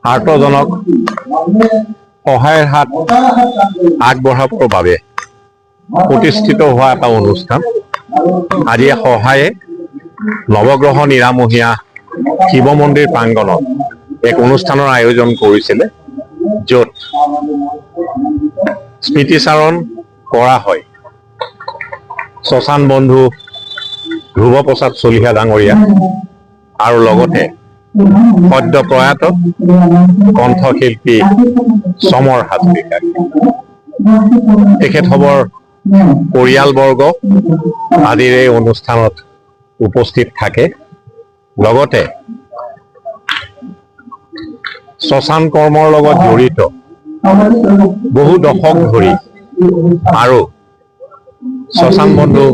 আৰ্তজনক সহায়ৰ হাত আগবঢ়াবৰ বাবে প্ৰতিষ্ঠিত হোৱা এটা অনুষ্ঠান। আজি সহায়ে নৱগ্ৰহ নিৰামহীয়া শিৱ মন্দিৰ প্ৰাংগণত এক অনুষ্ঠানৰ আয়োজন কৰিছিলে, য'ত স্মৃতিচাৰণ কৰা হয় শশান বন্ধু ধ্ৰুৱ প্ৰসাদ চলিহা ডাঙৰীয়া আৰু লগতে সদ্য প্ৰয়াত কণ্ঠশিল্পী চমৰ হাজৰিকা। তেখেতসৱৰ পৰিয়ালবৰ্গ আজিৰ এই অনুষ্ঠানত উপস্থিত থাকে। লগতে শশান কৰ্মৰ লগত জড়িত বহু দশক ধৰি আৰু শশান বন্ধু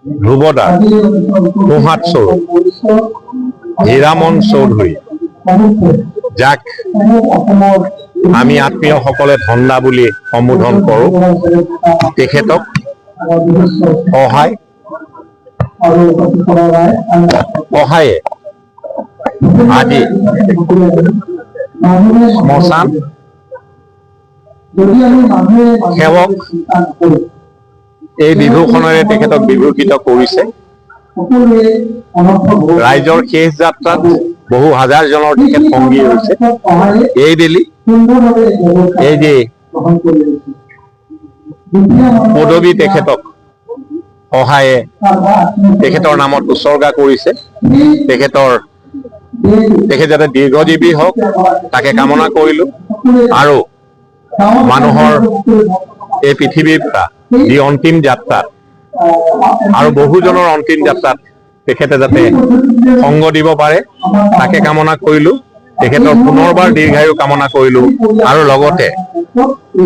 ধ্ৰুৱদা সোঁহাত স্বৰূপ হীৰামন চৌধুৰী, যাক আমি আত্মীয়সকলে ধন্দা বুলি সম্বোধন কৰোঁ, তেখেতক সহায়ে আজি শ্মশান সেৱক এই বিভূষণেৰে তেখেতক বিভূষিত কৰিছে। ৰাইজৰ শেষ যাত্ৰাত বহু হাজাৰজনৰ তেখেত সংগী হৈছে। এইবেলি এই যে পদবী তেখেতক সহায়ে তেখেতৰ নামত উৎসৰ্গা কৰিছে। তেখেত যাতে দীৰ্ঘজীৱী হওক তাকে কামনা কৰিলোঁ, আৰু মানুহৰ এই পৃথিৱীৰ পৰা যি অন্তিম যাত্ৰাত আৰু বহুজনৰ অন্তিম যাত্ৰাত তেখেতে যাতে সংগ দিব পাৰে তাকে কামনা কৰিলোঁ। তেখেতৰ পুনৰবাৰ দীৰ্ঘায়ু কামনা কৰিলোঁ, আৰু লগতে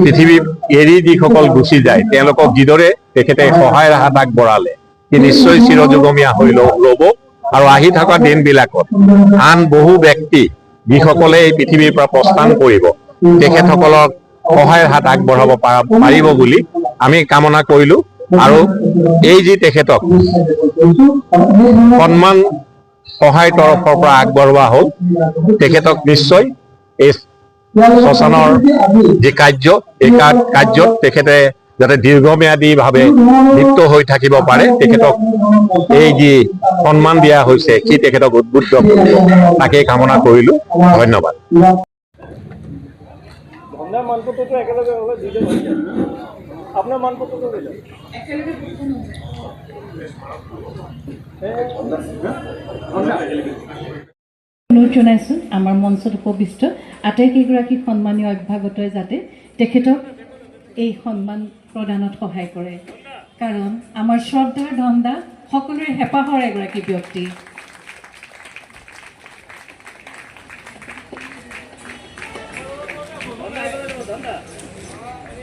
পৃথিৱী এৰি যিসকল গুচি যায় তেওঁলোকক যিদৰে তেখেতে সহায়ৰ হাত আগবঢ়ালে, সি নিশ্চয় চিৰযুগমীয়া হৈ ৰ'ব। আৰু আহি থকা দিনবিলাকত আন বহু ব্যক্তি যিসকলে এই পৃথিৱীৰ পৰা প্ৰস্থান কৰিব, তেখেতসকলক সহায়ৰ হাত আগবঢ়াব পাৰিব বুলি আমি কামনা কৰিলোঁ। আৰু এই যি তেখেতক সন্মান সহায় তৰফৰ পৰা আগবঢ়োৱা হ'ল, তেখেতক নিশ্চয় এই শ্মশানৰ যি কাৰ্য, এই কাৰ্যত তেখেতে যাতে দীৰ্ঘম্যাদীভাৱে লিপ্ত হৈ থাকিব পাৰে, তেখেতক এই যি সন্মান দিয়া হৈছে সি তেখেতক উদ্বুদ্ধ কৰিব, তাকেই কামনা কৰিলোঁ। ধন্যবাদ। আপনাৰ মানপত্ৰ অনুৰোধ জনাইছোঁ আমাৰ মঞ্চত উপবিষ্ট আটাইকেইগৰাকী সন্মানীয় অভ্যাগতই যাতে তেখেতক এই সন্মান প্ৰদানত সহায় কৰে, কাৰণ আমাৰ শ্ৰদ্ধাৰ ধন্দা সকলোৰে হেঁপাহৰ এগৰাকী ব্যক্তি।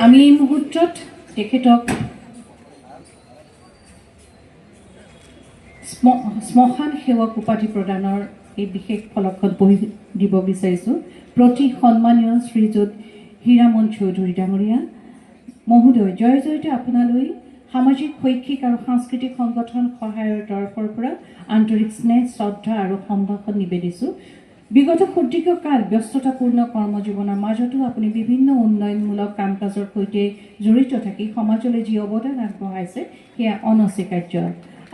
আমি এই মুহূৰ্তত তেখেতক শ্মশান সেৱক উপাধি প্ৰদানৰ এই বিশেষ ফলকখন পঢ়ি দিব বিচাৰিছোঁ। প্ৰতি সন্মানীয় শ্ৰীযুত হীৰামন চৌধুৰী ডাঙৰীয়া মহোদয়, জয় জয়তে আপোনালৈ সামাজিক, শৈক্ষিক আৰু সাংস্কৃতিক সংগঠন সহায়ৰ তৰফৰ পৰা আন্তৰিক স্নেহ, শ্ৰদ্ধা আৰু সম্ভাষণ নিবেদিছোঁ। বিগত সুদীৰ্ঘকাল ব্যস্ততাপূৰ্ণ কৰ্মজীৱনৰ মাজতো আপুনি বিভিন্ন উন্নয়নমূলক কাম কাজৰ সৈতে জড়িত থাকি সমাজলৈ যি অৱদান আগবঢ়াইছে সেয়া অনস্বীকাৰ্য।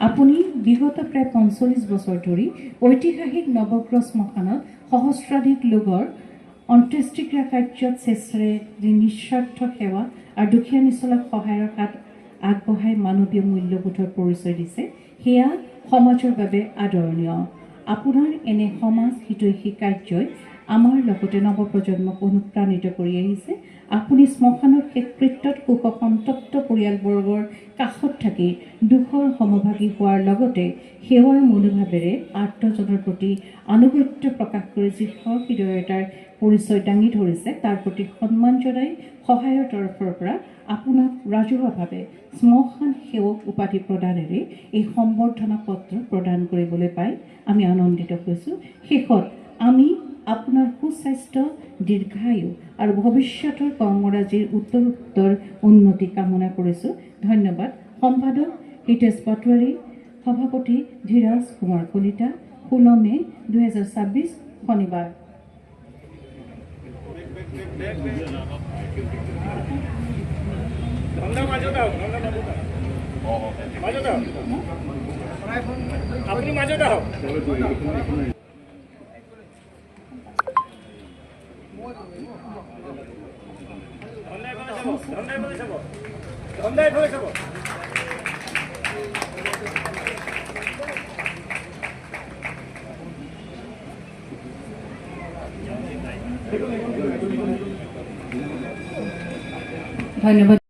আপুনি বিগত প্ৰায় ৪৫ বছৰ ধৰি ঐতিহাসিক নৱগ্ৰহ শ্মশানত সহস্ৰাধিক লোকৰ অন্ত্যেষ্টিক্ৰিয়া কাৰ্যত স্বেচ্ছাৰে যি নিস্বাৰ্থ সেৱা আৰু দুখীয়া নিচলক সহায়ৰ হাত আগবঢ়াই মানৱীয় মূল্যবোধৰ পৰিচয় দিছে, সেয়া সমাজৰ বাবে আদৰণীয়। আপোনাৰ এনে সমাজ হিতৈষী কাৰ্যই আমাৰ লগতে নৱপ্ৰজন্মক অনুপ্ৰাণিত কৰি আহিছে। আপুনি শ্মশানৰ শেষকৃত্যত শোকসন্তপ্ত পৰিয়ালবৰ্গৰ কাষত থাকি দুখৰ সমভাগী হোৱাৰ লগতে সেৱাৰ মনোভাৱেৰে আৰ্তজনৰ প্ৰতি আনুগত্য প্ৰকাশ কৰি যি সহৃদয়তাৰ পৰিচয় দাঙি ধৰিছে, তাৰ প্ৰতি সন্মান জনাই সহায়ৰ তৰফৰ পৰা আপোনাক ৰাজহুৱাভাৱে শ্মশান সেৱক উপাধি প্ৰদানেৰে এই সম্বৰ্ধনা পত্ৰ প্ৰদান কৰিবলৈ পাই আমি আনন্দিত হৈছোঁ। শেষত আমি আপোনাৰ সুস্বাস্থ্য, দীৰ্ঘায়ু আৰু ভৱিষ্যতৰ কৰ্মৰাজিৰ উত্তৰোত্তৰ উন্নতি কামনা কৰিছোঁ। ধন্যবাদ। সম্পাদক হিতেশ পাটোৱাৰী, সভাপতি ধীৰাজ কুমাৰ কলিতা, 16 মে 2026। শনিবাৰ। আপনি মাঝে দাও ধন্যবাদ।